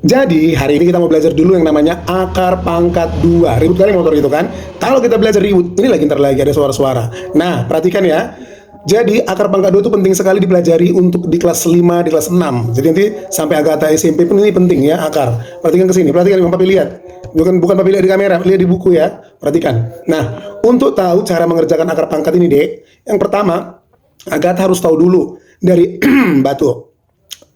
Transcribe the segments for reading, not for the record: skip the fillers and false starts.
Jadi hari ini kita mau belajar dulu yang namanya akar pangkat 2. Ribut kali motor itu kan. Kalau kita belajar ribut, ini lagi ntar lagi ada suara-suara. Nah, perhatikan ya. Jadi akar pangkat 2 itu penting sekali dipelajari untuk di kelas 5, di kelas 6. Jadi nanti sampai Agatha SMP pun ini penting ya akar. Perhatikan ke sini, perhatikan Bang Papi lihat. Bukan Papi lihat di kamera, lihat di buku ya. Perhatikan. Nah, untuk tahu cara mengerjakan akar pangkat ini, Dek, yang pertama Agatha harus tahu dulu dari batu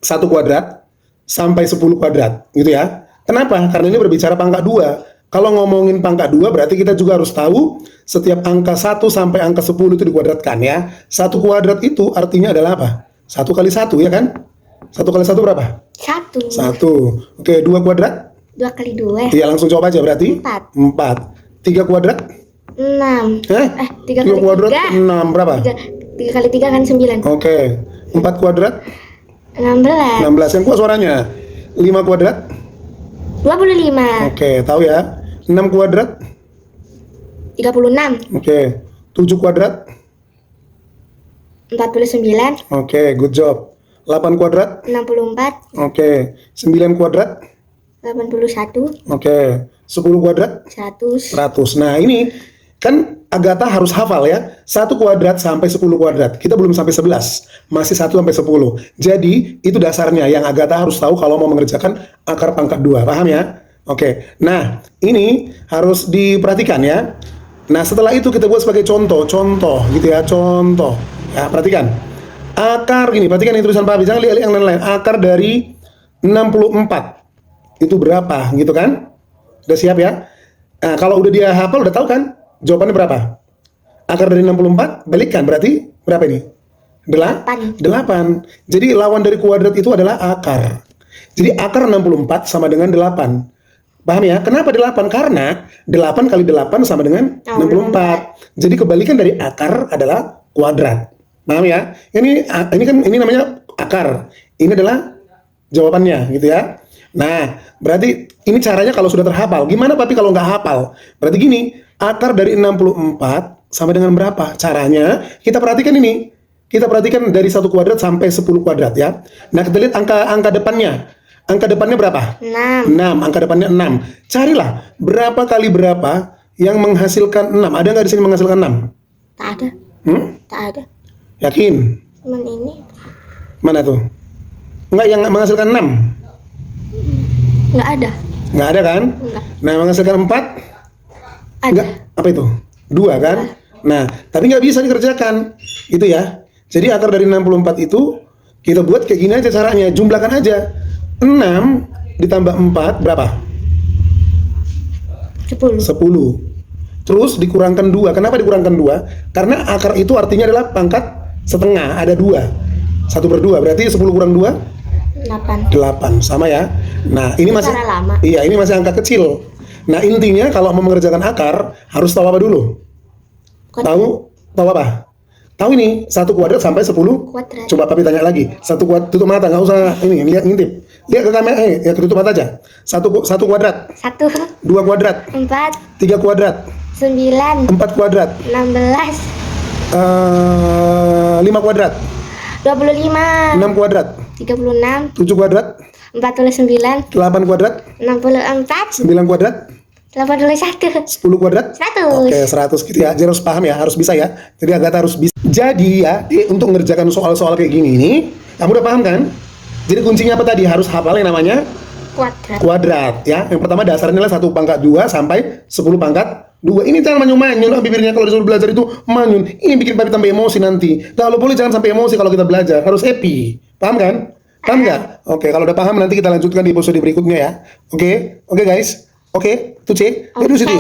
1 kuadrat sampai 10 kuadrat gitu ya. Kenapa? Karena ini berbicara pangkat 2. Kalau ngomongin pangkat 2 berarti kita juga harus tahu setiap angka 1 sampai angka 10 itu dikuadratkan ya. 1 kuadrat itu artinya adalah apa? 1 kali 1 ya kan? 1 kali 1 berapa? 1. 1. Oke, 2 kuadrat? 2 kali 2. Iya, langsung jawab aja berarti. 4. 4. 3 kuadrat? 6. 3 3 kali kuadrat 3. 6 berapa? 3 kali 3 kan 9. Oke. 4 kuadrat? 16. 16. Yang kuat suaranya. 5 kuadrat? 25. Oke, tahu ya. 6 kuadrat? 36. Oke. 7 kuadrat? 49. Oke, good job. 8 kuadrat? 64. Oke. 9 kuadrat? 81. Oke. 10 kuadrat? 100. 100. Nah, ini kan Agatha harus hafal ya. 1 kuadrat sampai 10 kuadrat. Kita belum sampai 11. Masih 1 sampai 10. Jadi, itu dasarnya yang Agatha harus tahu kalau mau mengerjakan akar pangkat 2. Paham ya? Oke. Nah, ini harus diperhatikan ya. Nah, setelah itu kita buat sebagai contoh gitu ya, contoh. Ya, perhatikan. Akar gini, perhatikan ini tulisan Papi, jangan lihat yang lain-lain. Akar dari 64 itu berapa gitu kan? Udah siap ya? Nah, kalau udah dia hafal udah tahu kan? Jawabannya berapa? Akar dari 64 balikkan berarti berapa ini? 8. Jadi lawan dari kuadrat itu adalah akar. Jadi akar 64 sama dengan 8. Paham ya? Kenapa 8? Karena 8 kali 8 sama dengan 64. Jadi kebalikan dari akar adalah kuadrat. Paham ya? Ini namanya akar. Ini adalah jawabannya gitu ya. Nah, berarti ini caranya kalau sudah terhafal. Gimana Papi kalau nggak hafal? Berarti gini, akar dari 64 sama dengan berapa? Caranya kita perhatikan ini. Kita perhatikan dari 1 kuadrat sampai 10 kuadrat ya. Nah, kita lihat angka depannya. Angka depannya berapa? 6. 6. Angka depannya 6. Carilah berapa kali berapa yang menghasilkan 6. Ada nggak di sini menghasilkan 6? Tak ada. Tak ada. Yakin? Cuman ini. Mana tuh? Enggak yang menghasilkan 6? Nggak ada. Nggak ada kan? Nggak. Nah, menghasilkan 4? Ada. Enggak. Apa itu? 2 kan? Nah, tapi nggak bisa dikerjakan. Gitu ya. Jadi akar dari 64 itu kita buat kayak gini aja caranya. Jumlahkan aja. 6 ditambah 4 berapa? 10. 10. Terus dikurangkan 2. Kenapa dikurangkan 2? Karena akar itu artinya adalah pangkat setengah. Ada 2. 1/2. Berarti 10 kurang 2? 8. Sama ya. Nah, ini masih cara lama. Iya, ini masih angka kecil. Nah, intinya kalau mau mengerjakan akar harus tahu apa dulu? Tahu apa? Tahu ini 1 kuadrat sampai 10 Kuadrat. Coba Papi tanya lagi. 1 kuadrat, tutup mata, nggak usah ini, lihat ngintip. Lihat ke kamera, ya tutup mata aja. 1 kuadrat, 1. 2 kuadrat, 4. 3 kuadrat, 9. 4 kuadrat, 16. 5 kuadrat, 25. 6 kuadrat, 36. 7 kuadrat, 49. 8 kuadrat, 64. 9 kuadrat, 81. 10 kuadrat. 100. Oke, 100 gitu ya. Jadi harus paham ya, harus bisa ya. Jadi Agatha harus bisa. Jadi ya, untuk mengerjakan soal-soal kayak gini ini, kamu udah paham kan? Jadi kuncinya apa tadi? Harus hafal yang namanya Kuadrat. kuadrat ya. Yang pertama dasarnya adalah 1 pangkat 2 sampai 10 pangkat 2. Ini jangan manyun-manyun bibirnya kalau disuruh belajar itu manyun. Ini bikin Papi tambah emosi nanti. Kalau boleh jangan sampai emosi kalau kita belajar. Harus happy. Paham kan? Paham nggak? Oke, kalau udah paham nanti kita lanjutkan di episode berikutnya ya. Oke guys. Oke, tuh C. Aduh situ.